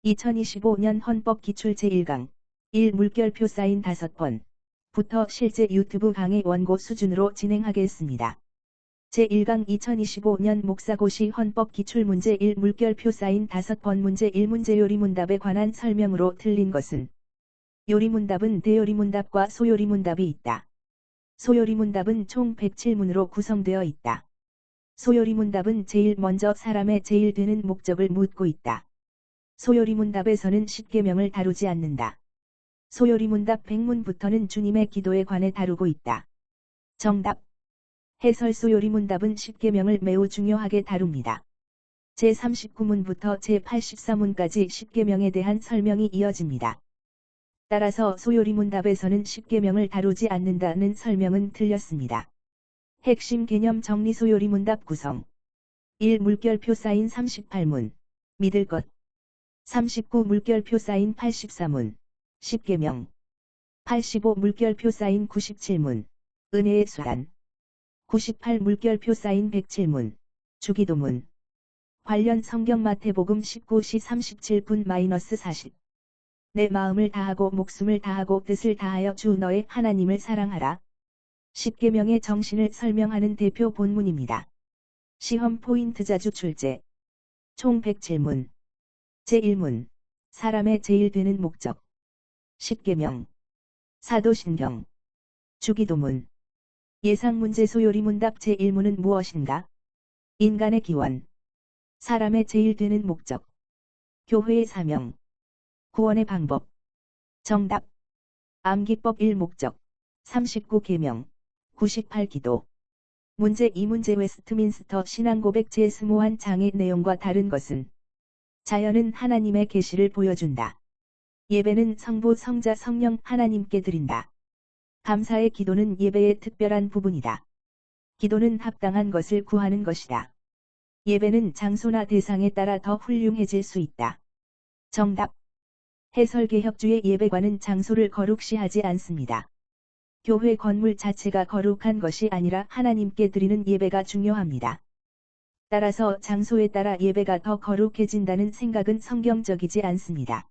2025년 헌법 기출 제1강 1. 물결표 사인 5번부터 실제 유튜브 강의 원고 수준으로 진행하겠습니다. 제1강 2025년 목사고시 헌법 기출문제 1 물결표 사인 5번 문제 1문제 요리문답에 관한 설명으로 틀린 것은 요리문답은 대요리문답과 소요리문답이 있다. 소요리문답은 총 107문으로 구성되어 있다. 소요리문답은 제일 먼저 사람의 제일 되는 목적을 묻고 있다. 소요리문답에서는 십계명을 다루지 않는다. 소요리문답 100문부터는 주님의 기도에 관해 다루고 있다. 정답. 해설 소요리문답은 십계명을 매우 중요하게 다룹니다. 제39문부터 제84문까지 십계명에 대한 설명이 이어집니다. 따라서 소요리문답에서는 십계명을 다루지 않는다는 설명은 틀렸습니다. 핵심 개념 정리 소요리문답 구성 1. 물결표 사인 38문 믿을 것 39. 물결표 사인 84문 십계명 85. 물결표 사인 97문 은혜의 수단 98. 물결표 사인 107문 주기도문 관련 성경 마태복음 19시 37분-40 내 마음을 다하고 목숨을 다하고 뜻을 다하여 주 너의 하나님을 사랑하라. 십계명의 정신을 설명하는 대표 본문입니다. 시험 포인트 자주 출제 총 107문 제1문 사람의 제일 되는 목적 십계명 사도신경 주기도문 예상문제 소요리문답 제1문은 무엇인가? 인간의 기원 사람의 제일 되는 목적 교회의 사명 구원의 방법 정답 암기법 1 목적 39계명 98기도 문제 2문제 웨스트민스터 신앙고백 제21장의 내용과 다른 것은 자연은 하나님의 계시를 보여준다. 예배는 성부 성자 성령 하나님께 드린다. 감사의 기도는 예배의 특별한 부분이다. 기도는 합당한 것을 구하는 것이다. 예배는 장소나 대상에 따라 더 훌륭해질 수 있다. 정답. 해설개혁주의 예배관은 장소를 거룩시하지 않습니다. 교회 건물 자체가 거룩한 것이 아니라 하나님께 드리는 예배가 중요합니다. 따라서 장소에 따라 예배가 더 거룩해진다는 생각은 성경적이지 않습니다.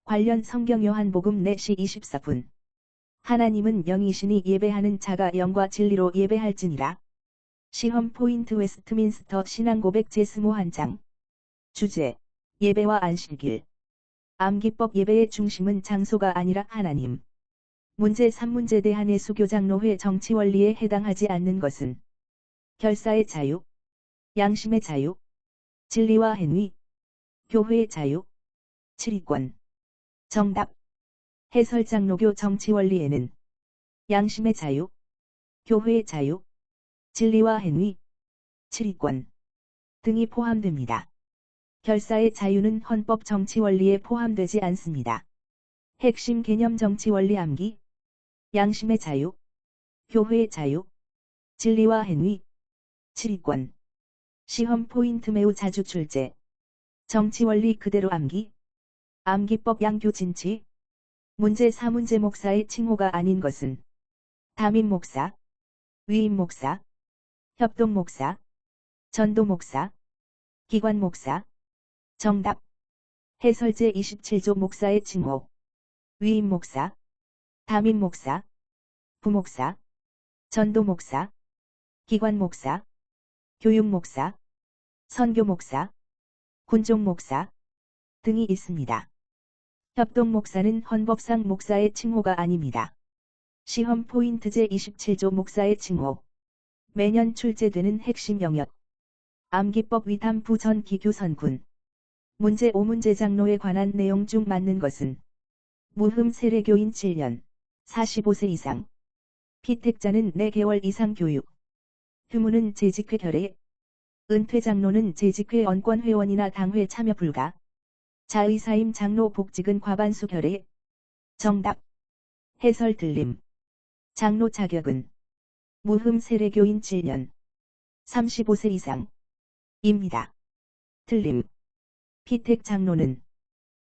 관련 성경 요한복음 4시 24분 하나님은 영이시니 예배하는 자가 영과 진리로 예배할지니라. 시험 포인트 웨스트민스터 신앙고백 제21장 주제 예배와 안식일 암기법 예배의 중심은 장소가 아니라 하나님 문제 3문제 대한예수교장로회 정치원리에 해당하지 않는 것은 결사의 자유 양심의 자유, 진리와 행위, 교회의 자유, 치리권. 정답. 해설장로교 정치원리에는 양심의 자유, 교회의 자유, 진리와 행위, 치리권 등이 포함됩니다. 결사의 자유는 헌법 정치원리에 포함되지 않습니다. 핵심 개념 정치원리 암기, 양심의 자유, 교회의 자유, 진리와 행위, 치리권. 시험 포인트 매우 자주 출제. 정치원리 그대로 암기. 암기법 양교진치. 문제 4문제 목사의 칭호가 아닌 것은 담임 목사, 위임 목사, 협동 목사, 전도 목사, 기관 목사. 정답. 해설 제27조 목사의 칭호. 위임 목사, 담임 목사, 부목사, 전도 목사, 기관 목사, 교육 목사, 선교 목사, 군종 목사 등이 있습니다. 협동 목사는 헌법상 목사의 칭호가 아닙니다. 시험 포인트 제27조 목사의 칭호. 매년 출제되는 핵심 영역. 암기법 위담부 전 기교선군. 문제 5문제 장로에 관한 내용 중 맞는 것은 무흠 세례교인 7년, 45세 이상. 피택자는 4개월 이상 교육. 휴무는 재직회 결의. 은퇴장로는 재직회 언권회원이나 당회 참여 불가. 자의사임 장로 복직은 과반수 결의. 정답. 해설 들림. 장로 자격은 무흠 세례교인 7년 35세 이상 입니다. 틀림. 피택 장로는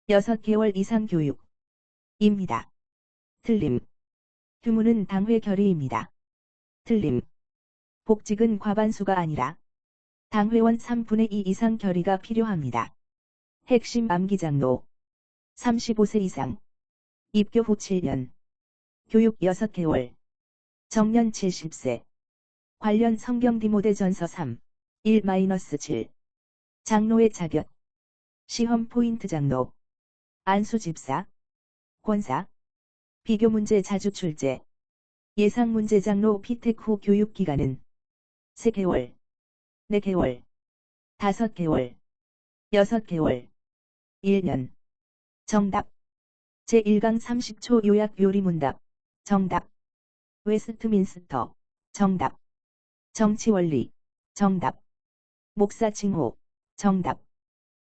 6개월 이상 교육 입니다. 틀림. 휴무는 당회 결의입니다. 틀림. 복직은 과반수가 아니라 당회원 3분의 2 이상 결의가 필요합니다. 핵심 암기장로 35세 이상. 입교 후 7년. 교육 6개월. 정년 70세. 관련 성경 디모데 전서 3. 1-7. 장로의 자격. 시험 포인트 장로. 안수 집사. 권사. 비교 문제 자주 출제. 예상 문제 장로 피택 후 교육 기간은 3개월, 4개월, 5개월, 6개월, 1년. 정답. 제1강 30초 요약 요리문답. 정답. 웨스트민스터. 정답. 정치원리. 정답. 목사 칭호. 정답.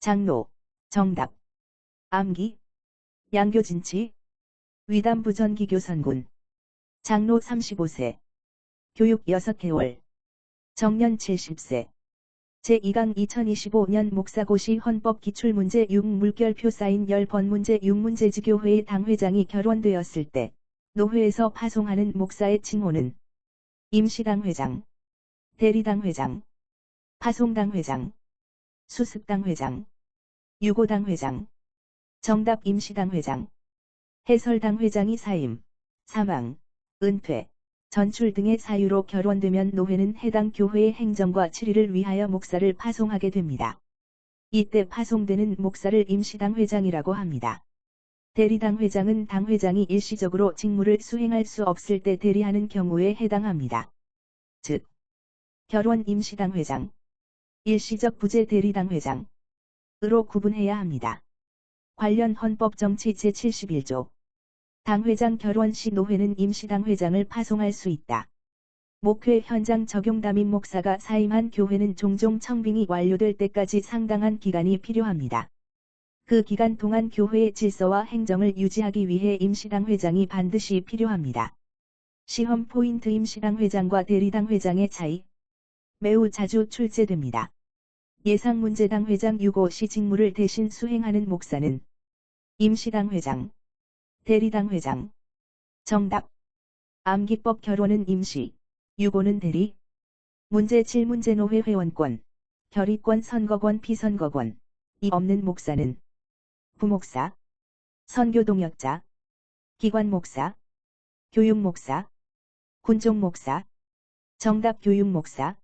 장로. 정답. 암기. 양교진치. 위담부 전기교선군. 장로 35세. 교육 6개월. 정년 70세. 제2강 2025년 목사고시 헌법기출문제 6 물결표 사인 10번 문제 6문제 지교회의 당회장이 결원되었을 때 노회에서 파송하는 목사의 칭호는 임시당회장, 대리당회장, 파송당회장, 수습당회장, 유고당회장. 정답 임시당회장. 해설당회장이 사임, 사망, 은퇴, 전출 등의 사유로 결원되면 노회는 해당 교회의 행정과 치리를 위하여 목사를 파송하게 됩니다. 이때 파송되는 목사를 임시당회장이라고 합니다. 대리당회장은 당회장이 일시적으로 직무를 수행할 수 없을 때 대리하는 경우에 해당합니다. 즉, 결원 임시당회장, 일시적 부재 대리당회장으로 구분해야 합니다. 관련 헌법정치 제71조. 당회장 결원 시 노회는 임시당회장을 파송할 수 있다. 목회 현장 적용 담임 목사가 사임한 교회는 종종 청빙이 완료될 때까지 상당한 기간이 필요합니다. 그 기간 동안 교회의 질서와 행정을 유지하기 위해 임시당회장이 반드시 필요합니다. 시험 포인트 임시당회장과 대리당회장의 차이. 매우 자주 출제됩니다. 예상문제당회장 유고 시 직무를 대신 수행하는 목사는 임시당회장, 대리당회장. 정답. 암기법 결원은 임시, 유고는 대리. 문제 7문제 노회 회원권, 결의권 선거권 피선거권. 이 없는 목사는 부목사, 선교동역자, 기관목사, 교육목사, 군종목사. 정답 교육목사.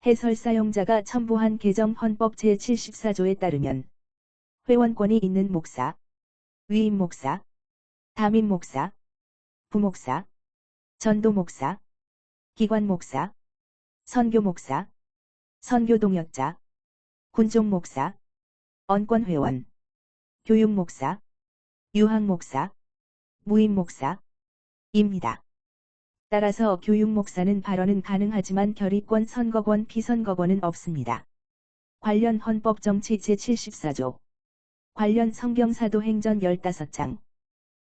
해설 사용자가 첨부한 개정 헌법 제74조에 따르면 회원권이 있는 목사, 위임목사, 담임목사, 부목사, 전도목사, 기관목사, 선교목사, 선교동역자, 군종목사, 언권회원, 교육목사, 유학목사, 무임목사입니다. 따라서 교육목사는 발언은 가능하지만 결의권 선거권 피선거권은 없습니다. 관련 헌법정치 제74조. 관련 성경사도행전 15장.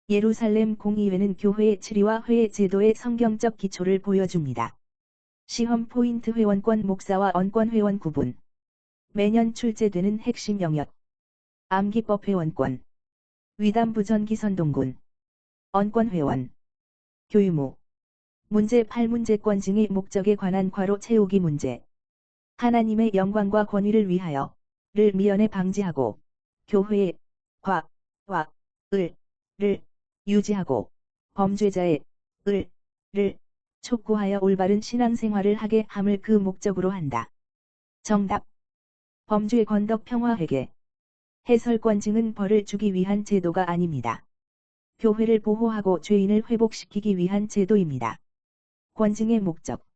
예루살렘 공의회는 교회의 치리와 회의 제도의 성경적 기초를 보여줍니다. 시험 포인트 회원권 목사와 언권회원 구분. 매년 출제되는 핵심 영역. 암기법 회원권. 위담부 전기선동군. 언권회원. 교유무. 문제 8문제권 증의 목적에 관한 괄호 채우기 문제. 하나님의 영광과 권위를 위하여를 미연에 방지하고 교회의 과, 를 유지하고 범죄자의 를 촉구하여 올바른 신앙생활을 하게 함을 그 목적으로 한다. 정답. 범죄 건덕 평화 회개. 해설권 증은 벌을 주기 위한 제도가 아닙니다. 교회를 보호하고 죄인을 회복시키기 위한 제도입니다. 권증의 목적.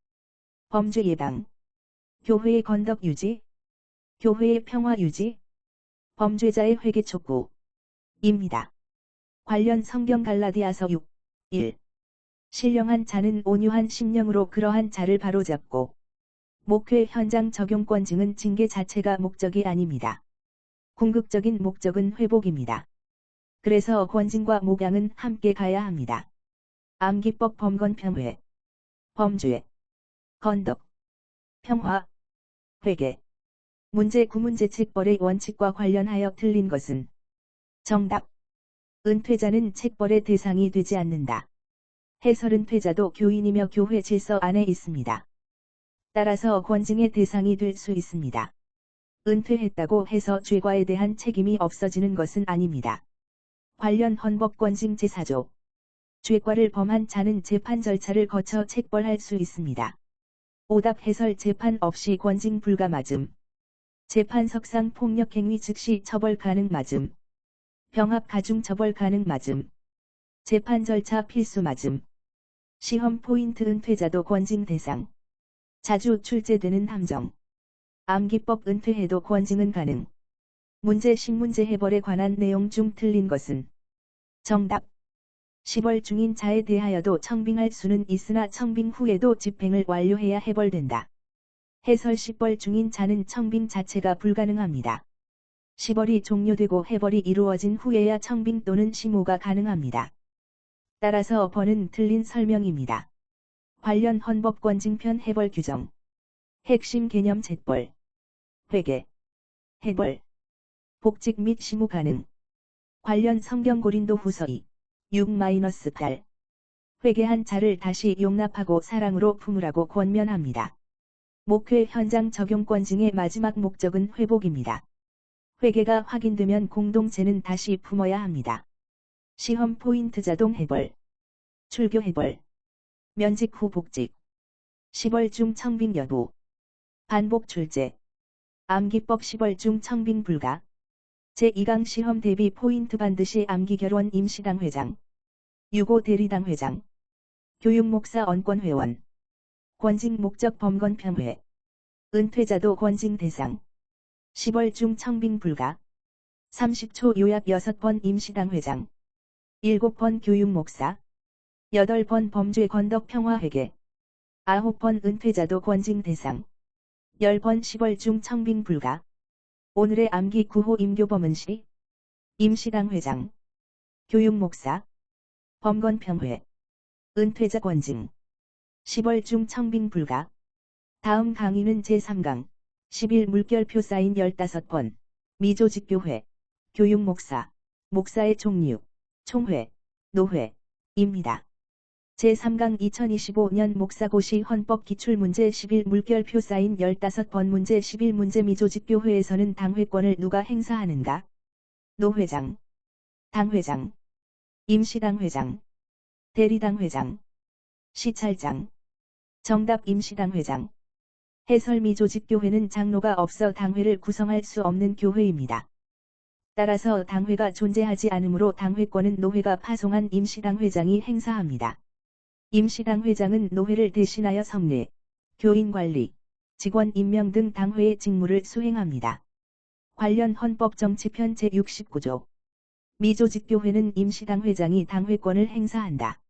범죄 예방. 교회의 건덕 유지. 교회의 평화 유지. 범죄자의 회개 촉구입니다. 관련 성경 갈라디아서 6. 1. 신령한 자는 온유한 심령으로 그러한 자를 바로잡고. 목회 현장 적용권 증은 징계 자체가 목적이 아닙니다. 궁극적인 목적은 회복입니다. 그래서 권징과 목양은 함께 가야 합니다. 암기법 범건평회. 범죄, 건덕, 평화, 회개. 문제 9문제 책벌의 원칙과 관련하여 틀린 것은 정답. 은퇴자는 책벌의 대상이 되지 않는다. 해설 은퇴자도 교인이며 교회 질서 안에 있습니다. 따라서 권징의 대상이 될 수 있습니다. 은퇴했다고 해서 죄과에 대한 책임이 없어지는 것은 아닙니다. 관련 헌법권징 제4조. 죄과를 범한 자는 재판 절차를 거쳐 책벌할 수 있습니다. 오답 해설 재판 없이 권징 불가 맞음. 재판석상 폭력행위 즉시 처벌 가능 맞음. 병합 가중 처벌 가능 맞음. 재판 절차 필수 맞음. 시험 포인트 은퇴자도 권징 대상. 자주 출제되는 함정. 암기법 은퇴해도 권징은 가능. 문제 신문제 해벌에 관한 내용 중 틀린 것은 정답. 10월 중인 자에 대하여도 청빙할 수는 있으나 청빙 후에도 집행을 완료해야 해벌된다. 해설 10벌 중인 자는 청빙 자체가 불가능합니다. 10벌이 종료되고 해벌이 이루어진 후에야 청빙 또는 심호가 가능합니다. 따라서 번은 틀린 설명입니다. 관련 헌법권징편 해벌 규정. 핵심 개념 잿벌. 회계. 해벌. 복직 및 심호 가능. 관련 성경 고린도 후서 6-8. 회개한 자를 다시 용납하고 사랑으로 품으라고 권면합니다. 목회 현장 적용권징의 마지막 목적은 회복입니다. 회개가 확인되면 공동체는 다시 품어야 합니다. 시험 포인트 자동 해벌. 출교 해벌. 면직 후 복직. 10월 중 청빙 여부. 반복 출제. 암기법 10월 중 청빙 불가. 제2강 시험 대비 포인트 반드시 암기결원 임시당 회장. 유고 대리당 회장. 교육목사 언권회원. 권징 목적 범건 편회. 은퇴자도 권징 대상. 10월 중 청빙 불가. 30초 요약 6번 임시당 회장. 7번 교육목사. 8번 범죄 건덕 평화회계. 9번 은퇴자도 권징 대상. 10번 10월 중 청빙 불가. 오늘의 암기 9호 임교범은 시. 임시당 회장. 교육목사. 범건 평회. 은퇴자 권징. 10월 중 청빙 불가. 다음 강의는 제3강. 10일 물결표 사인 15번. 미조직교회. 교육목사. 목사의 종류. 총회. 노회. 입니다. 제3강 2025년 목사고시 헌법기출문제 10일 물결표 사인 15번 문제 11 문제 미조직교회에서는 당회권을 누가 행사하는가? 노회장. 당회장. 임시당회장. 대리당회장. 시찰장. 정답 임시당회장. 해설 미조직교회는 장로가 없어 당회를 구성할 수 없는 교회입니다. 따라서 당회가 존재하지 않으므로 당회권은 노회가 파송한 임시당회장이 행사합니다. 임시당회장은 노회를 대신하여 성례, 교인관리, 직원 임명 등 당회의 직무를 수행합니다. 관련 헌법정치편 제69조. 미조직교회는 임시당회장이 당회권을 행사한다.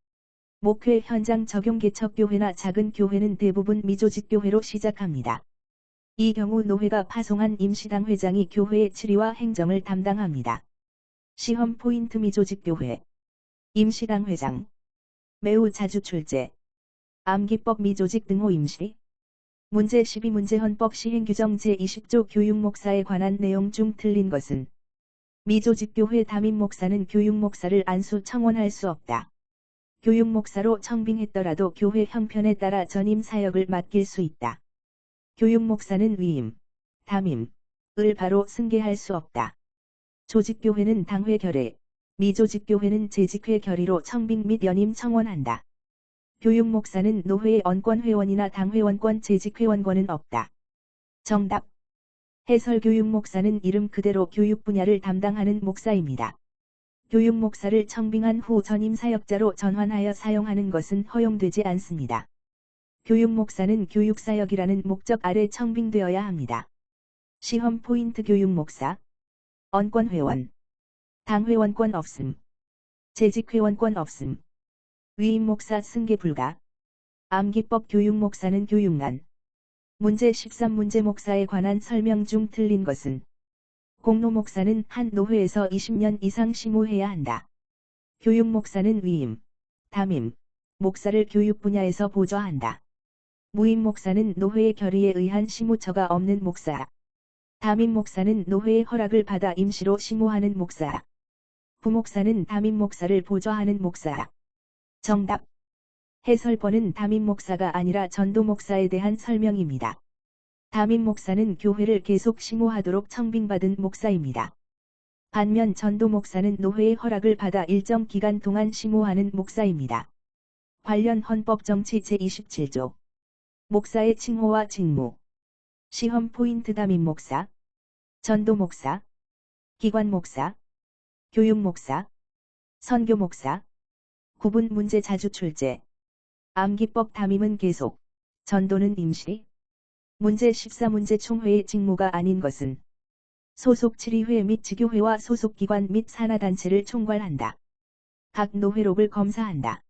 목회 현장 적용 개척교회나 작은 교회는 대부분 미조직교회로 시작합니다. 이 경우 노회가 파송한 임시당회장이 교회의 치리와 행정을 담당합니다. 시험 포인트 미조직교회. 임시당회장. 매우 자주 출제. 암기법 미조직 등호 임시. 문제 12문제 헌법 시행규정 제20조 교육목사에 관한 내용 중 틀린 것은 미조직교회 담임목사는 교육목사를 안수 청원할 수 없다. 교육목사로 청빙했더라도 교회 형편에 따라 전임 사역을 맡길 수 있다. 교육목사는 위임, 담임을 바로 승계할 수 없다. 조직교회는 당회 결의, 미조직교회는 재직회 결의로 청빙 및 연임 청원한다. 교육목사는 노회의 언권회원이나 당회원권 재직회원권은 없다. 정답. 해설 교육목사는 이름 그대로 교육 분야를 담당하는 목사입니다. 교육목사를 청빙한 후 전임 사역자로 전환하여 사용하는 것은 허용되지 않습니다. 교육목사는 교육사역이라는 목적 아래 청빙되어야 합니다. 시험 포인트 교육목사. 언권회원. 당회원권 없음. 재직회원권 없음. 위임목사 승계 불가. 암기법 교육목사는 교육난. 문제 13문제 목사에 관한 설명 중 틀린 것은 공로목사는 한 노회에서 20년 이상 심호해야 한다. 교육목사는 위임, 담임, 목사를 교육 분야에서 보좌한다. 무임목사는 노회의 결의에 의한 심호처가 없는 목사. 담임목사는 노회의 허락을 받아 임시로 심호하는 목사. 부목사는 담임목사를 보좌하는 목사. 정답. 해설번은 담임목사가 아니라 전도목사에 대한 설명입니다. 담임목사는 교회를 계속 심호하도록 청빙받은 목사입니다. 반면 전도 목사는 노회의 허락을 받아 일정 기간 동안 심호하는 목사입니다. 관련 헌법정치 제27조 목사의 칭호와 직무 시험 포인트 담임 목사, 전도 목사, 기관 목사, 교육 목사, 선교 목사 구분 문제 자주 출제 암기법 담임은 계속, 전도는 임시 문제 14문제 총회의 직무가 아닌 것은 소속 지리회 및 지교회와 소속기관 및 산하단체를 총괄한다. 각 노회록을 검사한다.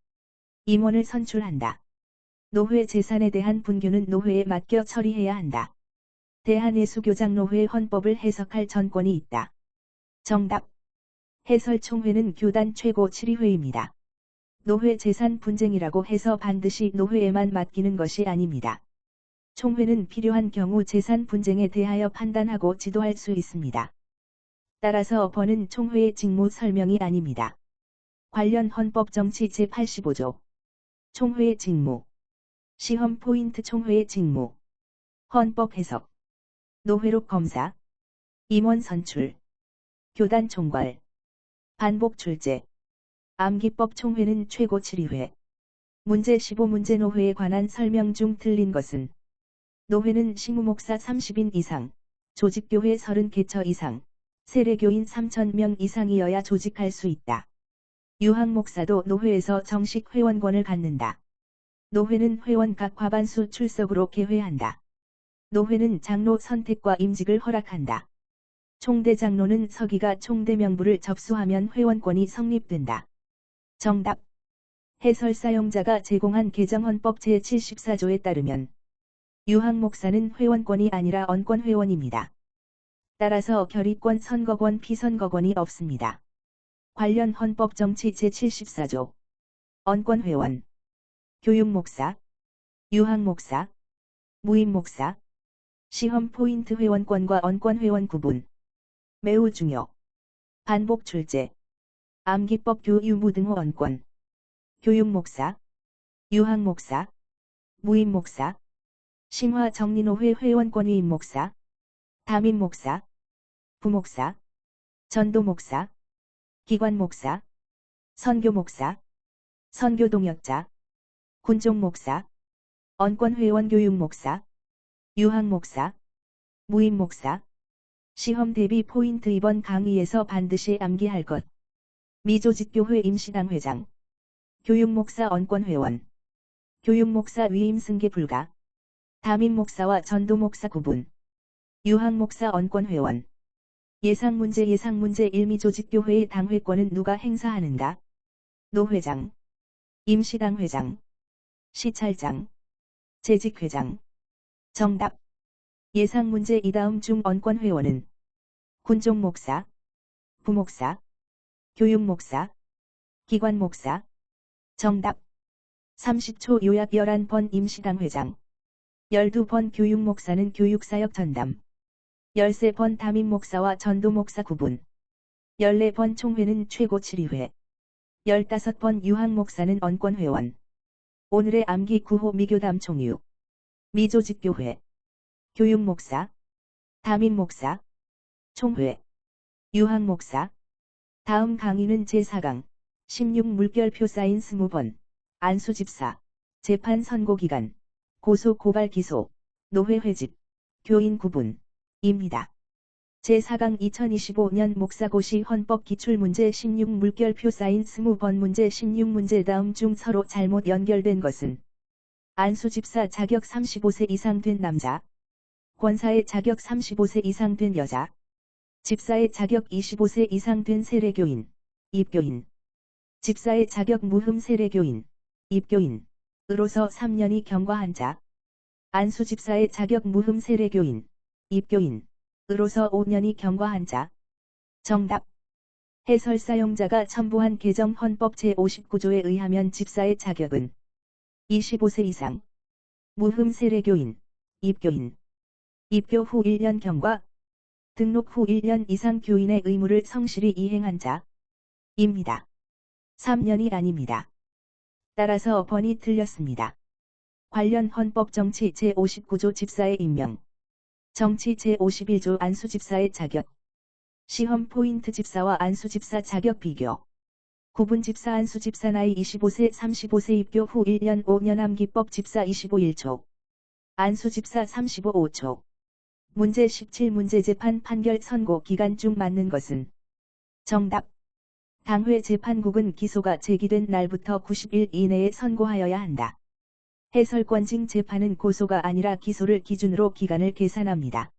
임원을 선출한다. 노회 재산에 대한 분규는 노회에 맡겨 처리해야 한다. 대한예수교장노회 헌법을 해석할 전권이 있다. 정답. 해설총회는 교단 최고 지리회입니다. 노회 재산 분쟁이라고 해서 반드시 노회에만 맡기는 것이 아닙니다. 총회는 필요한 경우 재산 분쟁에 대하여 판단하고 지도할 수 있습니다. 따라서 번은 총회의 직무 설명이 아닙니다. 관련 헌법정치 제85조 총회의 직무 시험 포인트 총회의 직무 헌법 해석 노회록 검사 임원 선출 교단 총괄 반복 출제 암기법 총회는 최고 지리회 문제 15문제 노회에 관한 설명 중 틀린 것은 노회는 시무목사 30인 이상, 조직교회 30개처 이상, 세례교인 3,000명 이상이어야 조직할 수 있다. 유학목사도 노회에서 정식 회원권을 갖는다. 노회는 회원 각 과반수 출석으로 개회한다. 노회는 장로 선택과 임직을 허락한다. 총대장로는 서기가 총대 명부를 접수하면 회원권이 성립된다. 정답. 해설 사용자가 제공한 개정헌법 제74조에 따르면 유학목사는 회원권이 아니라 언권회원입니다. 따라서 결의권 선거권 피선거권이 없습니다. 관련 헌법정치 제74조 언권회원 교육목사 유학목사 무임목사 시험 포인트 회원권과 언권회원 구분 매우 중요 반복 출제 암기법 교유무 등호 언권 교육목사 유학목사 무임목사 신화정리노회 회원권 위임목사 담임목사 부목사 전도목사 기관목사 선교목사 선교동역자 군종목사 언권회원 교육목사 유학목사 무임목사 시험 대비 포인트 이번 강의에서 반드시 암기할 것 미조직교회 임시당 회장 교육목사 언권회원 교육목사 위임 승계 불가 담임목사와 전도목사 구분 유학목사 언권회원 예상문제 1미조직교회의 당회권은 누가 행사하는가? 노회장 임시당회장 시찰장 재직회장 정답 예상문제 이 다음 중 언권회원은 군종목사 부목사 교육목사 기관목사 정답 30초 요약 11번 임시당회장 12번 교육목사는 교육사역 전담 13번 담임목사와 전도목사 구분 14번 총회는 최고 지리회 15번 유학목사는 언권회원 오늘의 암기 9호 미교담 총유 미조직교회 교육목사 담임목사 총회 유학목사 다음 강의는 제4강 16물결표 사인 20번 안수집사 재판 선고기간 고소 고발 기소 노회 회집 교인 구분 입니다. 제4강 2025년 목사고시 헌법 기출문제 16물결표 사인 20번 문제 16문제 다음 중 서로 잘못 연결된 것은 안수집사 자격 35세 이상 된 남자 권사의 자격 35세 이상 된 여자 집사의 자격 25세 이상 된 세례교인 입교인 집사의 자격 무흠 세례교인 입교인 으로서 3년이 경과한 자 안수집사의 자격 무흠 세례교인 입교인 으로서 5년이 경과한 자 정답 해설 사용자가 첨부한 개정 헌법 제59조에 의하면 집사의 자격은 25세 이상 무흠 세례교인 입교인 입교 후 1년 경과 등록 후 1년 이상 교인의 의무를 성실히 이행한 자입니다. 3년이 아닙니다. 따라서 번이 틀렸습니다. 관련 헌법정치 제59조 집사의 임명 정치 제51조 안수집사의 자격 시험 포인트 집사와 안수집사 자격 비교. 구분 집사 안수집사 나이 25세 35세 입교 후 1년 5년 암기법 집사 25 1초. 안수집사 35 5초. 문제 17문제 재판 판결 선고 기간 중 맞는 것은? 정답. 당회 재판국은 기소가 제기된 날부터 90일 이내에 선고하여야 한다. 해설권징 재판은 고소가 아니라 기소를 기준으로 기간을 계산합니다.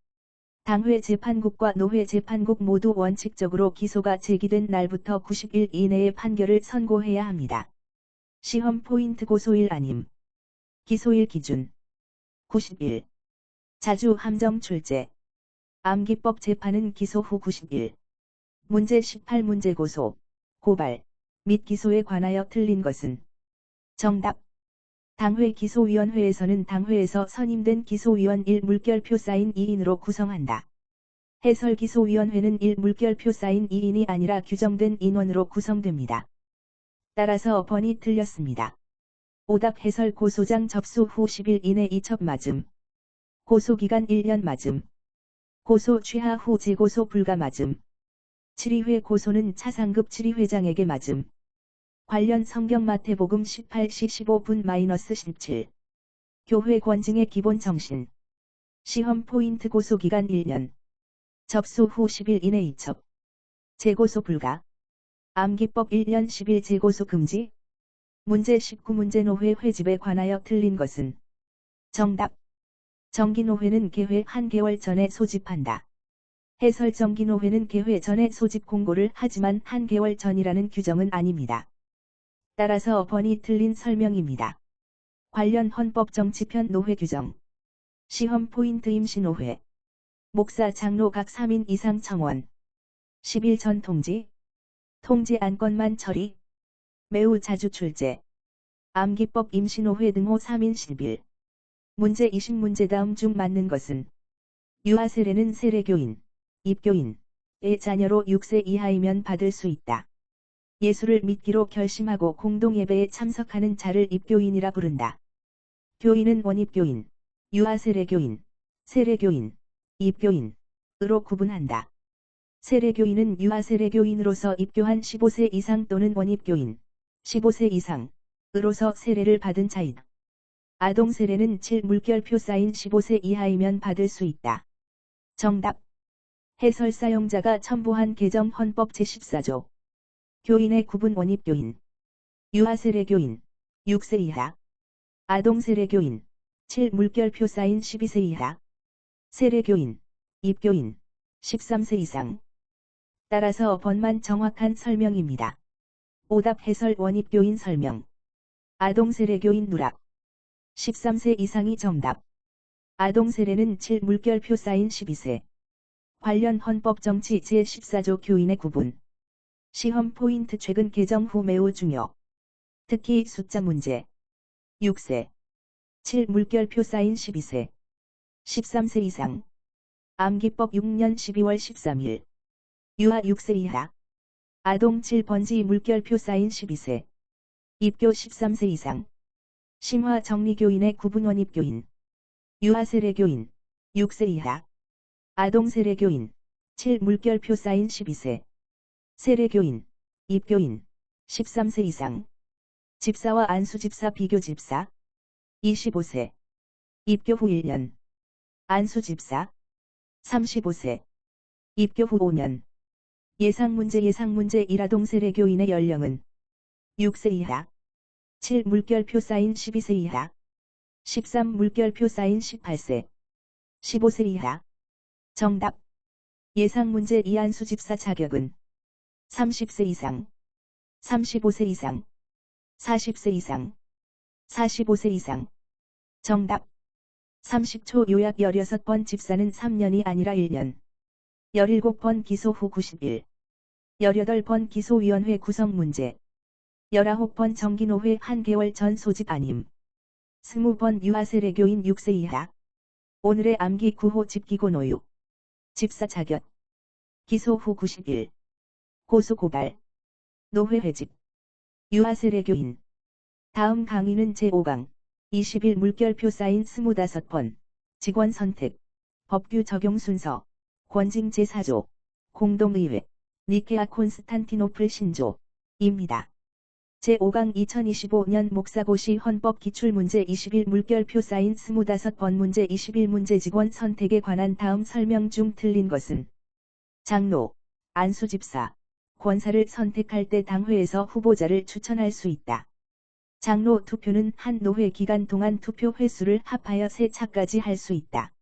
당회 재판국과 노회 재판국 모두 원칙적으로 기소가 제기된 날부터 90일 이내에 판결을 선고해야 합니다. 시험 포인트 고소일 아님. 기소일 기준. 90일. 자주 함정 출제. 암기법 재판은 기소 후 90일. 문제 18문제 고소, 고발, 및 기소에 관하여 틀린 것은? 정답. 당회 기소위원회에서는 당회에서 선임된 기소위원 1물결표 사인 2인으로 구성한다. 해설 기소위원회는 1물결표 사인 2인이 아니라 규정된 인원으로 구성됩니다. 따라서 번이 틀렸습니다. 오답 해설 고소장 접수 후 10일 이내 이첩 맞음. 고소기간 1년 맞음. 고소 취하 후 재고소 불가 맞음. 7위회 고소는 차상급 7위회장에게 맞음. 관련 성경 마태복음 18시 15분-17. 교회 권징의 기본 정신. 시험 포인트 고소기간 1년. 접수 후 10일 이내 이첩. 재고소 불가. 암기법 1년 10일 재고소 금지. 문제 19문제 노회 회집에 관하여 틀린 것은? 정답. 정기노회는 개회 한 개월 전에 소집한다. 해설 정기노회는 개회 전에 소집 공고를 하지만 한 개월 전이라는 규정은 아닙니다. 따라서 번이 틀린 설명입니다. 관련 헌법정치편 노회 규정. 시험 포인트 임시노회. 목사 장로 각 3인 이상 청원. 10일 전 통지. 통지 안건만 처리. 매우 자주 출제. 암기법 임시노회 등호 3인 실빌. 문제 20문제 다음 중 맞는 것은? 유아 세례는 세례교인, 입교인의 자녀로 6세 이하이면 받을 수 있다. 예수를 믿기로 결심하고 공동예배에 참석하는 자를 입교인이라 부른다. 교인은 원입교인, 유아세례교인, 세례교인, 입교인으로 구분한다. 세례교인은 유아세례교인으로서 입교한 15세 이상 또는 원입교인, 15세 이상으로서 세례를 받은 자이다. 아동세례는 7물결표 사인 15세 이하이면 받을 수 있다. 정답. 해설 사용자가 첨부한 개정 헌법 제14조. 교인의 구분 원입교인, 유아세례교인, 6세 이하, 아동세례교인, 7물결표 사인 12세 이하, 세례교인, 입교인, 13세 이상. 따라서 번만 정확한 설명입니다. 오답 해설 원입교인 설명. 아동세례교인 누락. 13세 이상이 정답. 아동세례는 7물결표 사인 12세. 관련 헌법정치 제14조 교인의 구분. 시험 포인트 최근 개정 후 매우 중요. 특히 숫자 문제. 6세. 7물결표 사인 12세. 13세 이상. 암기법 6년 12월 13일. 유아 6세 이하. 아동 7번지 물결표 사인 12세. 입교 13세 이상. 심화 정리교인의 구분 원입교인. 유아세례교인. 6세 이하. 아동세례교인. 7물결표 사인 12세. 세례교인, 입교인, 13세 이상. 집사와 안수집사 비교집사. 25세. 입교 후 1년. 안수집사. 35세. 입교 후 5년. 예상문제 1아동 세례교인의 연령은? 6세 이하. 7물결표 사인 12세 이하. 13물결표 사인 18세. 15세 이하. 정답. 예상문제 2 안수집사 자격은? 30세 이상, 35세 이상, 40세 이상, 45세 이상. 정답. 30초 요약 16번 집사는 3년이 아니라 1년. 17번 기소 후 90일. 18번 기소위원회 구성 문제. 19번 정기노회 한 개월 전 소집 아님. 20번 유아세례교인 6세 이하. 오늘의 암기 구호 집기고 노유. 집사 자격. 기소 후 90일. 고소 고발. 노회 회집. 유아세례교인. 다음 강의는 제5강. 20일 물결표 사인 25번. 직원 선택. 법규 적용 순서. 권징 제4조. 공동의회 니케아 콘스탄티노플 신조입니다. 제5강 2025년 목사고시 헌법 기출문제 21 물결표 사인 25번 문제 21문제 직원 선택에 관한 다음 설명 중 틀린 것은 장로, 안수집사, 권사를 선택할 때 당회에서 후보자를 추천할 수 있다. 장로 투표는 한 노회 기간 동안 투표 횟수를 합하여 3차까지 할 수 있다.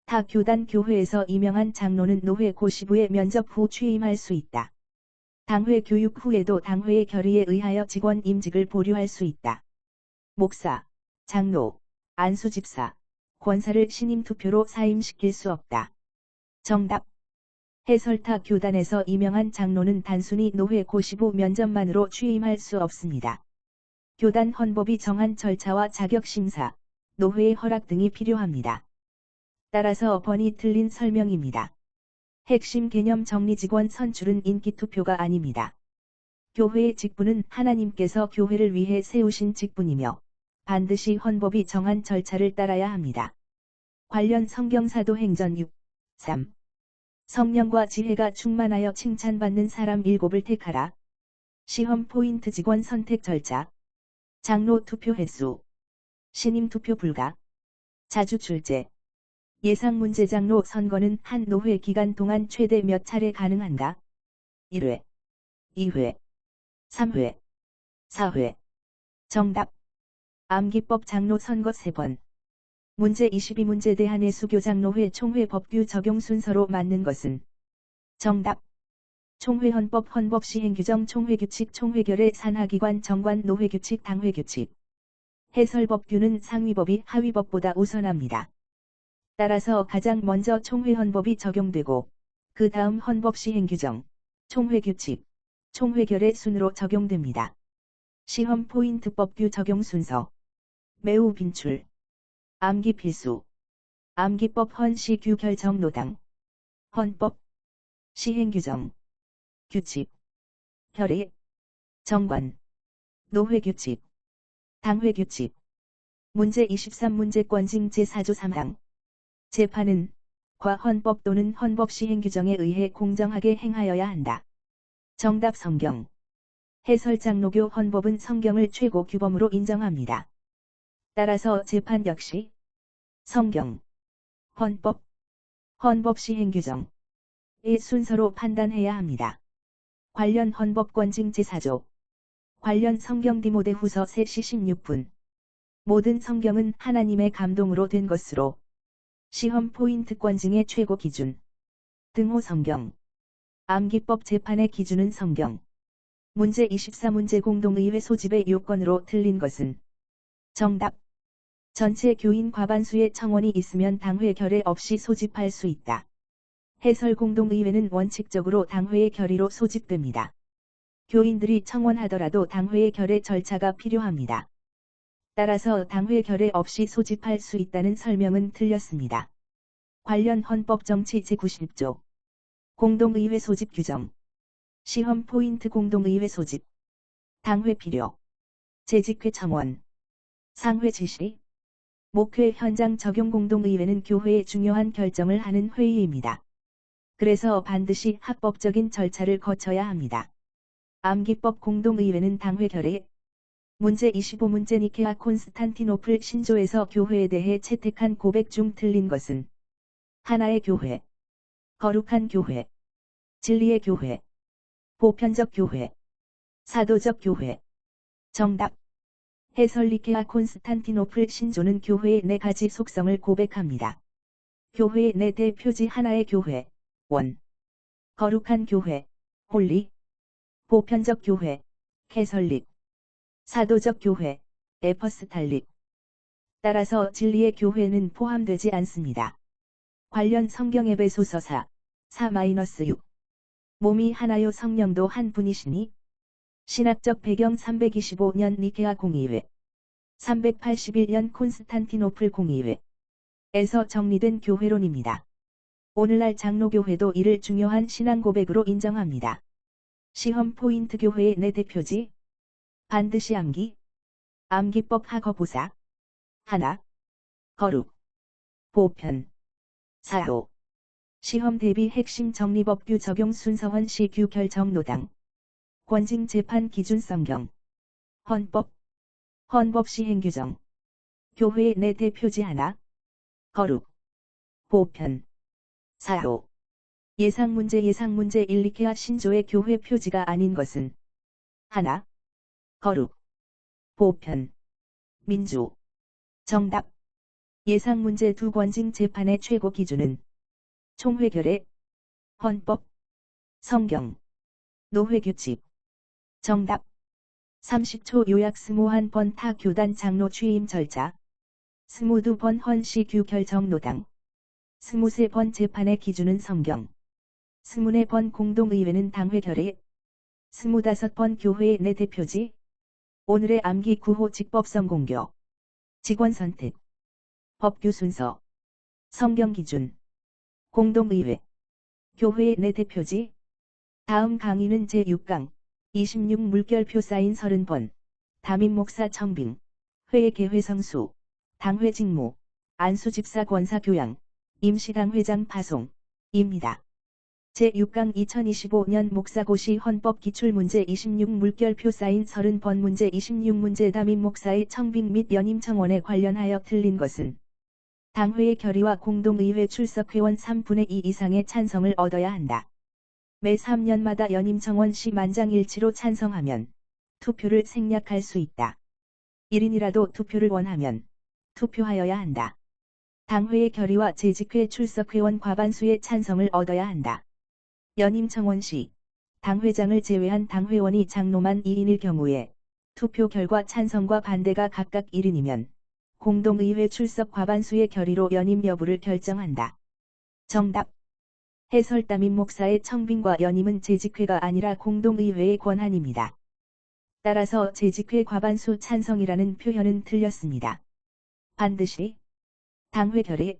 타 교단 교회에서 임명한 장로는 노회 고시부에 면접 후 취임할 수 있다. 당회 교육 후에도 당회의 결의에 의하여 직원 임직을 보류할 수 있다. 목사, 장로, 안수집사, 권사를 신임 투표로 사임시킬 수 없다. 정답. 해설타 교단에서 임명한 장로는 단순히 노회 고시부 면접만으로 취임할 수 없습니다. 교단 헌법이 정한 절차와 자격심사, 노회의 허락 등이 필요합니다. 따라서 번이 틀린 설명입니다. 핵심 개념 정리 직원 선출은 인기투표가 아닙니다. 교회의 직분은 하나님께서 교회를 위해 세우신 직분이며 반드시 헌법이 정한 절차를 따라야 합니다. 관련 성경사도행전 6, 3. 성령과 지혜가 충만하여 칭찬받는 사람 7을 택하라. 시험 포인트 직원 선택 절차. 장로 투표 횟수. 신임 투표 불가. 자주 출제. 예상 문제 장로 선거는 한 노회 기간 동안 최대 몇 차례 가능한가? 1회, 2회, 3회, 4회. 정답. 암기법 장로 선거 3번. 문제 22문제 대한의 수교장로회 총회 법규 적용 순서로 맞는 것은 정답. 총회헌법 헌법시행규정 총회규칙 총회결의 산하기관 정관 노회규칙 당회규칙. 해설법규는 상위법이 하위법보다 우선합니다. 따라서 가장 먼저 총회헌법이 적용되고 그 다음 헌법시행규정, 총회규칙, 총회결의 순으로 적용됩니다. 시험 포인트 법규 적용 순서. 매우 빈출. 암기 필수. 암기법 헌시규 결정 노당. 헌법. 시행규정. 규칙. 결의. 정관. 노회규칙. 당회규칙. 문제 23문제권 징 제4조 3항. 재판은 과 헌법 또는 헌법 시행규정에 의해 공정하게 행하여야 한다. 정답 성경. 해설 장로교 헌법은 성경을 최고 규범으로 인정합니다. 따라서 재판 역시 성경, 헌법, 헌법 시행규정의 순서로 판단해야 합니다. 관련 헌법권 징 제4조. 관련 성경 디모데후서 3시 16분. 모든 성경은 하나님의 감동으로 된 것으로 시험 포인트 권징의 최고 기준. 등호 성경. 암기법 재판의 기준은 성경. 문제 24문제 공동의회 소집의 요건으로 틀린 것은 정답. 전체 교인 과반수의 청원이 있으면 당회 결의 없이 소집할 수 있다. 해설 공동의회는 원칙적으로 당회의 결의로 소집됩니다. 교인들이 청원하더라도 당회의 결의 절차가 필요합니다. 따라서 당회 결의 없이 소집할 수 있다는 설명은 틀렸습니다. 관련 헌법 정치 제90조. 공동의회 소집 규정. 시험 포인트 공동의회 소집. 당회 필요. 재직회 청원. 상회 지시. 목회 현장 적용 공동의회는 교회의 중요한 결정을 하는 회의입니다. 그래서 반드시 합법적인 절차를 거쳐야 합니다. 암기법 공동의회는 당회 결의. 문제 25문제 니케아 콘스탄티노플 신조에서 교회에 대해 채택한 고백 중 틀린 것은 하나의 교회, 거룩한 교회, 진리의 교회, 보편적 교회, 사도적 교회. 정답. 해설 니케아 콘스탄티노플 신조는 교회의 4가지 속성을 고백합니다. 교회의 4대 표지 하나의 교회, 원, 거룩한 교회, 홀리, 보편적 교회, 캐설릭, 사도적 교회, 에퍼스탈릭. 따라서 진리의 교회는 포함되지 않습니다. 관련 성경 에베소서 4-6. 몸이 하나요 성령도 한 분이시니. 신학적 배경 325년 니케아 공의회, 381년 콘스탄티노플 공의회 에서 정리된 교회론입니다. 오늘날 장로교회도 이를 중요한 신앙 고백으로 인정합니다. 시험 포인트 교회의 4대표지. 반드시 암기. 암기법 학어보사. 하나. 거룩. 보편. 사도. 시험 대비 핵심 정리법규 적용 순서 헌시 규결 정노당. 권징 재판 기준 성경. 헌법. 헌법 시행 규정. 교회 내 대표지 하나. 거룩. 보편. 사로. 예상문제 1. 리케아 신조의 교회 표지가 아닌 것은 하나. 거룩. 보편. 민주. 정답. 예상문제 2. 권징 재판의 최고 기준은 총회결의 헌법. 성경. 노회규칙. 정답. 30초 요약. 21번 타 교단 장로 취임 절차. 22번 헌시 규결 정노당. 23번 재판의 기준은 성경. 24번 공동의회는 당회 결의. 25번 교회의 내 대표지. 오늘의 암기 9호 직법성 공교. 직원 선택. 법규 순서. 성경 기준. 공동의회. 교회의 내 대표지. 다음 강의는 제6강. 26 물결표 사인 30번. 담임 목사 청빙. 회의 개회 성수. 당회 직무. 안수 집사 권사 교양. 임시당회장 파송. 입니다. 제6강 2025년 목사고시 헌법 기출문제 26 물결표 사인 30번. 문제 26문제 담임 목사의 청빙 및 연임 청원에 관련하여 틀린 것은 당회의 결의와 공동의회 출석회원 3분의 2 이상의 찬성을 얻어야 한다. 매 3년마다 연임 청원 시 만장일치로 찬성하면 투표를 생략할 수 있다. 1인이라도 투표를 원하면 투표하여야 한다. 당회의 결의와 재직회 출석회원 과반수의 찬성을 얻어야 한다. 연임 청원 시 당회장을 제외한 당회원이 장로만 2인일 경우에 투표 결과 찬성과 반대가 각각 1인이면 공동의회 출석 과반수의 결의로 연임 여부를 결정한다. 정답. 해설. 담임 목사의 청빙과 연임은 재직회가 아니라 공동의회의 권한입니다. 따라서 재직회 과반수 찬성이라는 표현은 틀렸습니다. 반드시 당회 결의,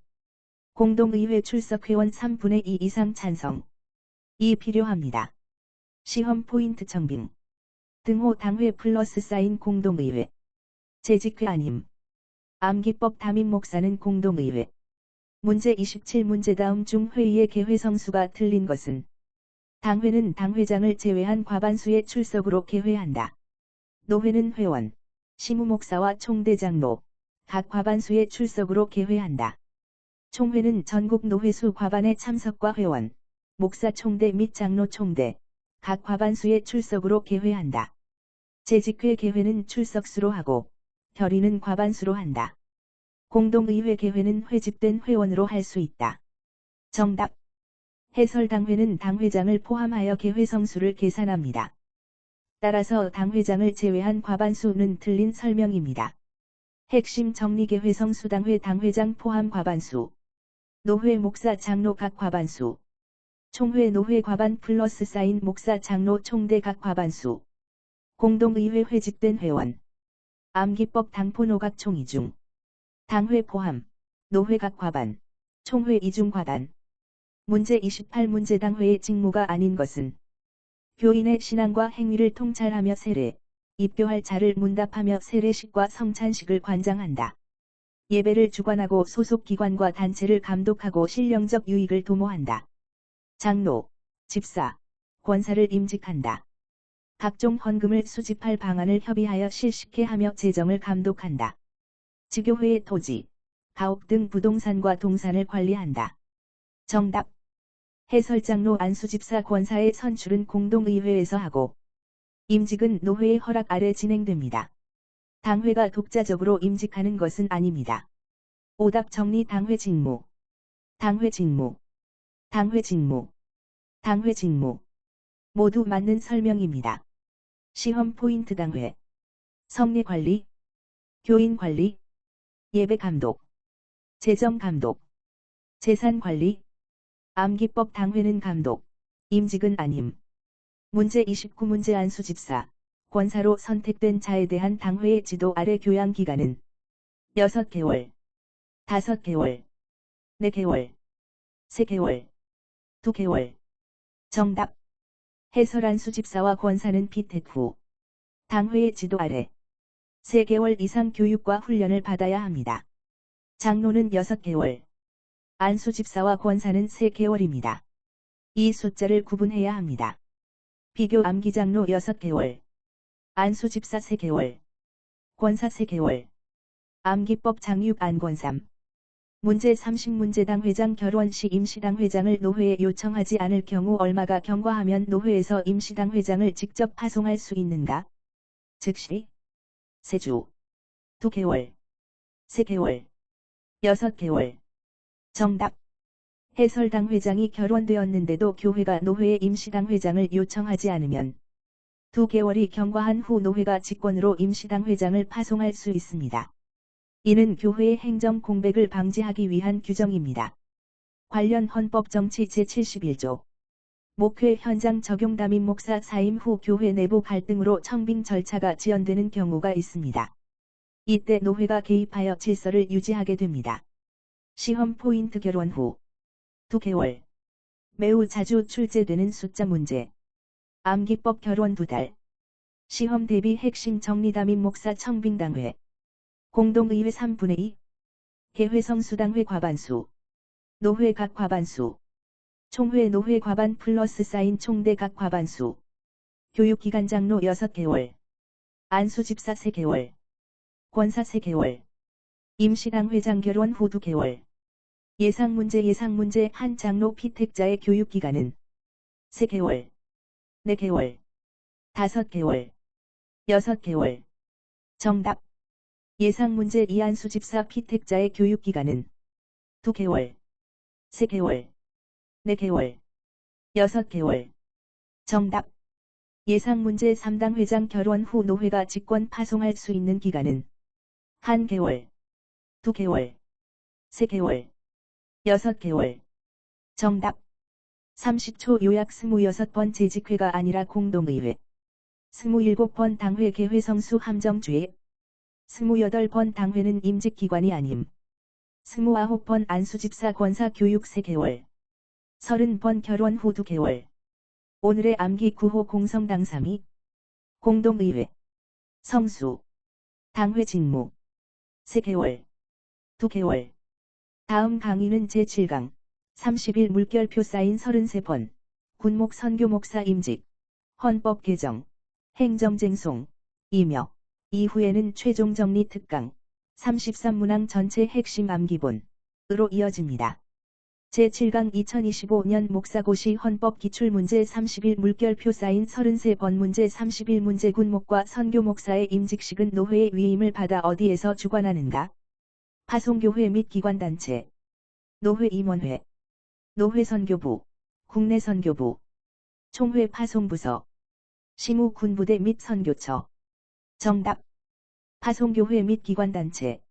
공동의회 출석회원 3분의 2 이상 찬성 이 필요합니다. 시험 포인트. 청빙. 등호 당회 플러스 사인 공동의회. 재직회 아님. 암기법. 담임 목사는 공동의회. 문제 27문제 다음 중 회의의 개회 성수가 틀린 것은 당회는 당회장을 제외한 과반수의 출석으로 개회한다. 노회는 회원, 시무목사와 총대장로, 각 과반수의 출석으로 개회한다. 총회는 전국 노회수 과반의 참석과 회원, 목사 총대 및 장로 총대, 각 과반수의 출석으로 개회한다. 재직회 개회는 출석수로 하고 결의는 과반수로 한다. 공동의회 개회는 회집된 회원으로 할 수 있다. 정답. 해설. 당회는 당회장을 포함하여 개회 성수를 계산합니다. 따라서 당회장을 제외한 과반수는 틀린 설명입니다. 핵심 정리. 개회 성수. 당회 당회장 포함 과반수. 노회 목사 장로 각 과반수. 총회 노회 과반 플러스 사인 목사 장로 총대 각 과반수. 공동의회 회집된 회원. 암기법. 당포노 각 총이 중. 당회 포함. 노회 각 과반. 총회 이중 과반. 문제 28문제 당회의 직무가 아닌 것은 교인의 신앙과 행위를 통찰하며 세례, 입교할 자를 문답하며 세례식과 성찬식을 관장한다. 예배를 주관하고 소속 기관과 단체를 감독하고 신령적 유익을 도모한다. 장로, 집사, 권사를 임직한다. 각종 헌금을 수집할 방안을 협의하여 실시케 하며 재정을 감독한다. 지교회의 토지, 가옥 등 부동산과 동산을 관리한다. 정답. 해설. 장로 안수집사 권사의 선출은 공동의회에서 하고 임직은 노회의 허락 아래 진행됩니다. 당회가 독자적으로 임직하는 것은 아닙니다. 오답 정리. 당회 직무, 당회 직무, 당회 직무, 당회 직무 모두 맞는 설명입니다. 시험 포인트. 당회 성리 관리, 교인 관리, 예배 감독, 재정 감독, 재산 관리, 암기법. 당회는 감독, 임직은 아님. 문제 29문제 안수집사, 권사로 선택된 자에 대한 당회의 지도 아래 교양 기간은 6개월, 5개월, 4개월, 3개월, 2개월. 정답. 해설. 안수집사와 권사는 피택 후 당회의 지도 아래 3개월 이상 교육과 훈련을 받아야 합니다. 장로는 6개월, 안수 집사와 권사는 3개월입니다. 이 숫자를 구분해야 합니다. 비교 암기장로 6개월, 안수 집사 3개월, 권사 3개월, 암기법 장육 안권삼. 문제 30문제당 회장 결혼 시 임시당 회장을 노회에 요청하지 않을 경우 얼마가 경과하면 노회에서 임시당 회장을 직접 파송할 수 있는가? 즉시 3주, 2개월, 3개월, 6개월. 정답. 해설당 회장이 결원되었는데도 교회가 노회에 임시당 회장을 요청하지 않으면 2개월이 경과한 후 노회가 직권으로 임시당 회장을 파송할 수 있습니다. 이는 교회의 행정 공백을 방지하기 위한 규정입니다. 관련 헌법정치 제71조. 목회 현장 적용 담임 목사 사임 후 교회 내부 갈등으로 청빙 절차가 지연되는 경우가 있습니다. 이때 노회가 개입하여 질서를 유지하게 됩니다. 시험 포인트 결혼 후 2개월. 매우 자주 출제되는 숫자 문제. 암기법 결혼 2달. 시험 대비 핵심 정리 담임 목사 청빙당회. 공동의회 3분의 2. 개회성수당회 과반수. 노회 각 과반수. 총회 노회 과반 플러스 사인 총대 각 과반수. 교육기간 장로 6개월. 안수 집사 3개월. 권사 3개월. 임시당 회장 결혼 후 2개월. 예상문제 한 장로 피택자의 교육기간은 3개월, 4개월, 5개월, 6개월. 정답. 예상문제 이안수 집사 피택자의 교육기간은 2개월, 3개월, 4개월, 6개월. 정답. 예상문제 3당 회장 결원 후 노회가 직권 파송할 수 있는 기간은 1개월, 2개월, 3개월, 6개월. 정답. 30초 요약 26번 재직회가 아니라 공동의회. 27번 당회 개회성수 함정주의. 28번 당회는 임직기관이 아님. 29번 안수집사 권사 교육 3개월. 30번 결혼 후 2개월. 오늘의 암기 9호 공성당 3위. 공동의회. 성수. 당회 직무. 3개월. 2개월. 다음 강의는 제7강. 30일 물결표 사인 33번. 군목 선교 목사 임직. 헌법 개정. 행정쟁송. 이며. 이후에는 최종 정리 특강. 33문항 전체 핵심 암기본으로 이어집니다. 제7강 2025년 목사고시 헌법 기출문제 30일 물결표 사인 33번 문제 31문제 군목과 선교 목사의 임직식은 노회의 위임을 받아 어디에서 주관하는가? 파송교회 및 기관단체. 노회 임원회. 노회 선교부. 국내 선교부. 총회 파송부서. 시무 군부대 및 선교처. 정답. 파송교회 및 기관단체.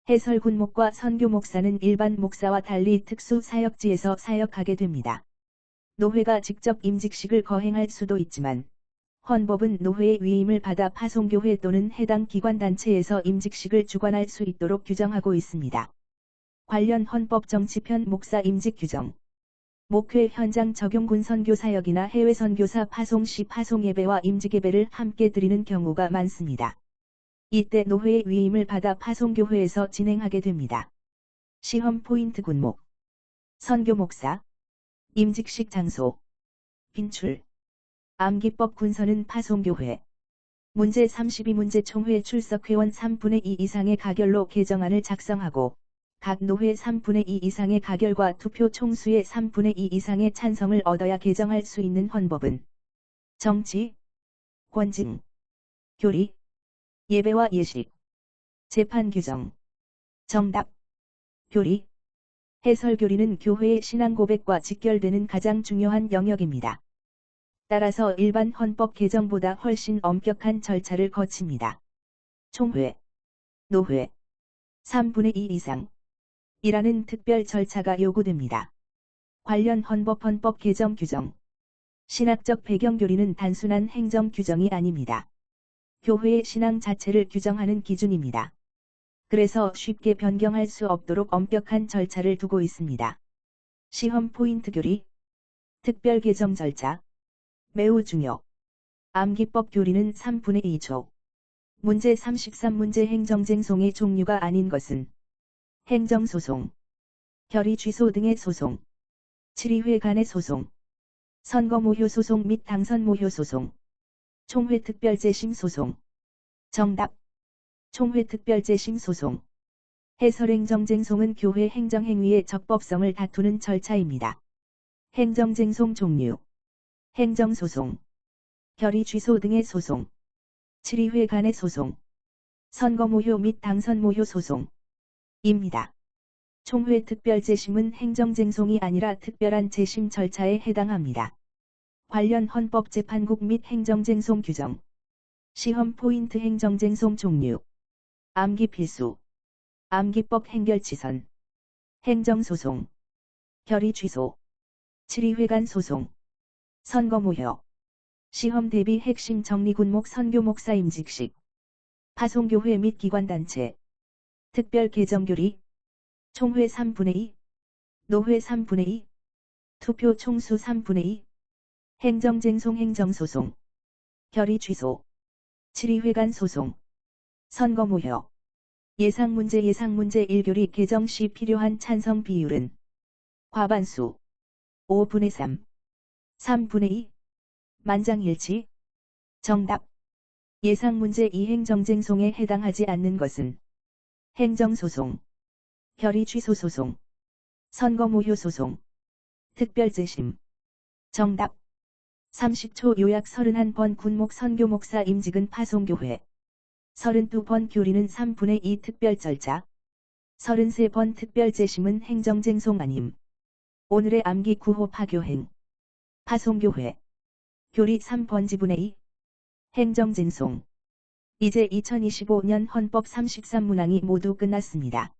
해설 군목과 선교 목사는 일반 목사와 달리 특수 사역지에서 사역하게 됩니다. 노회가 직접 임직식을 거행할 수도 있지만 헌법은 노회의 위임을 받아 파송교회 또는 해당 기관단체에서 임직식을 주관할 수 있도록 규정하고 있습니다. 관련 헌법정치편 목사 임직 규정. 목회 현장 적용 군 선교사역이나 해외 선교사 파송 시 파송 예배와 임직 예배를 함께 드리는 경우가 많습니다. 이때 노회의 위임을 받아 파송교회에서 진행하게 됩니다. 시험 포인트 군목. 선교 목사. 임직식 장소. 빈출. 암기법 군서는 파송교회. 문제 32문제 총회 출석회원 3분의 2 이상의 가결로 개정안을 작성하고 각 노회 3분의 2 이상의 가결과 투표 총수의 3분의 2 이상의 찬성을 얻어야 개정할 수 있는 헌법은 정치, 권징, 교리, 예배와 예식, 재판 규정. 정답. 교리. 해설 교리는 교회의 신앙 고백과 직결되는 가장 중요한 영역입니다. 따라서 일반 헌법 개정보다 훨씬 엄격한 절차를 거칩니다. 총회, 노회, 3분의 2 이상 이라는 특별 절차가 요구됩니다. 관련 헌법 개정 규정. 신학적 배경 교리는 단순한 행정 규정이 아닙니다. 교회의 신앙 자체를 규정하는 기준입니다. 그래서 쉽게 변경할 수 없도록 엄격한 절차를 두고 있습니다. 시험 포인트 교리. 특별 개정 절차. 매우 중요. 암기법 교리는 3분의 2초. 문제 33문제 행정쟁송의 종류가 아닌 것은 행정소송, 결의 취소 등의 소송. 7의회 간의 소송. 선거 모효 소송 및 당선 모효 소송. 총회 특별재심 소송. 정답. 총회 특별재심 소송. 해설행정쟁송은 교회 행정행위의 적법성을 다투는 절차입니다. 행정쟁송 종류. 행정소송. 결의 취소 등의 소송. 7의회 간의 소송. 선거 모효 및 당선 모효 소송. 입니다. 총회 특별재심은 행정쟁송이 아니라 특별한 재심 절차에 해당합니다. 관련 헌법재판국 및 행정쟁송 규정. 시험 포인트 행정쟁송 종류. 암기 필수. 암기법 행결치선. 행정소송. 결의 취소. 7의회 간 소송. 선거 모효. 시험 대비 핵심 정리 군목 선교 목사 임직식. 파송교회 및 기관단체. 특별 개정교리. 총회 3분의 2. 노회 3분의 2. 투표 총수 3분의 2. 행정쟁송 행정소송. 결의 취소. 7의회 간 소송. 선거 모효. 예상문제 1교리 개정 시 필요한 찬성 비율은 과반수 5분의 3. 3분의 2. 만장일치. 정답. 예상문제 2 행정쟁송에 해당하지 않는 것은 행정소송, 결의 취소 소송, 선거 모효 소송, 특별재심. 정답. 30초 요약 31번 군목 선교 목사 임직은 파송교회. 32번 교리는 3분의 2 특별 절차. 33번 특별재심은 행정쟁송 아님. 오늘의 암기 구호 파교행. 파송교회. 교리 3번 지분의 2. 행정쟁송. 이제 2025년 헌법 33문항이 모두 끝났습니다.